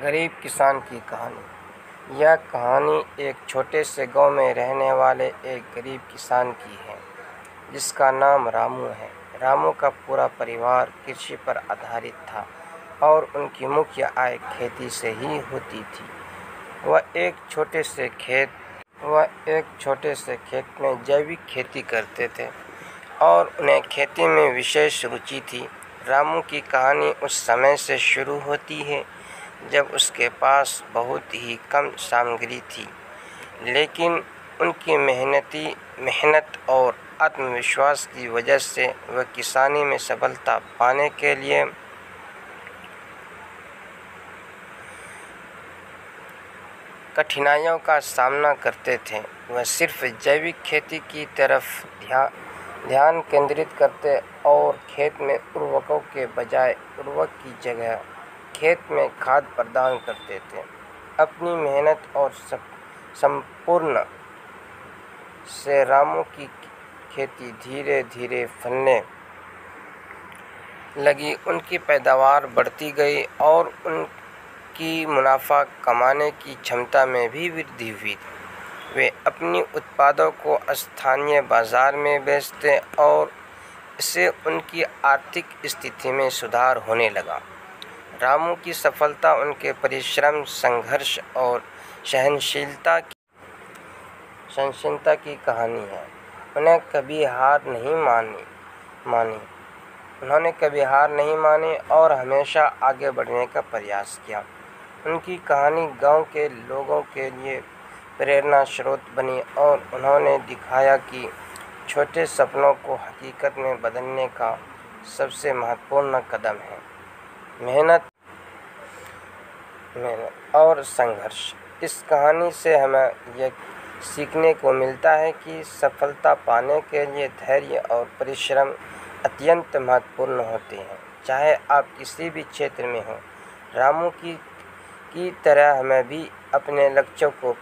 गरीब किसान की कहानी। यह कहानी एक छोटे से गांव में रहने वाले एक गरीब किसान की है जिसका नाम रामू है। रामू का पूरा परिवार कृषि पर आधारित था और उनकी मुख्य आय खेती से ही होती थी। वह एक छोटे से खेत में जैविक खेती करते थे और उन्हें खेती में विशेष रुचि थी। रामू की कहानी उस समय से शुरू होती है जब उसके पास बहुत ही कम सामग्री थी, लेकिन उनकी मेहनत और आत्मविश्वास की वजह से वह किसानी में सफलता पाने के लिए कठिनाइयों का सामना करते थे। वह सिर्फ जैविक खेती की तरफ ध्यान केंद्रित करते और खेत में उर्वरकों के बजाय उर्वरक की जगह खेत में खाद प्रदान करते थे। अपनी मेहनत और संपूर्ण से रामू की खेती धीरे धीरे फलने लगी। उनकी पैदावार बढ़ती गई और उनकी मुनाफा कमाने की क्षमता में भी वृद्धि हुई। वे अपनी उत्पादों को स्थानीय बाजार में बेचते और इससे उनकी आर्थिक स्थिति में सुधार होने लगा। रामू की सफलता उनके परिश्रम, संघर्ष और सहनशीलता की कहानी है। उन्होंने कभी हार नहीं मानी और हमेशा आगे बढ़ने का प्रयास किया। उनकी कहानी गांव के लोगों के लिए प्रेरणा स्रोत बनी और उन्होंने दिखाया कि छोटे सपनों को हकीकत में बदलने का सबसे महत्वपूर्ण कदम है मेहनत और संघर्ष। इस कहानी से हमें यह सीखने को मिलता है कि सफलता पाने के लिए धैर्य और परिश्रम अत्यंत महत्वपूर्ण होते हैं, चाहे आप किसी भी क्षेत्र में हों। रामू की तरह हमें भी अपने लक्ष्यों को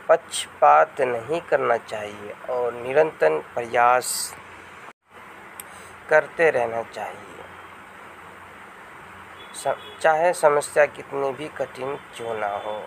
पक्षपात नहीं करना चाहिए और निरंतर प्रयास करते रहना चाहिए, चाहे समस्या कितनी भी कठिन क्यों ना हो।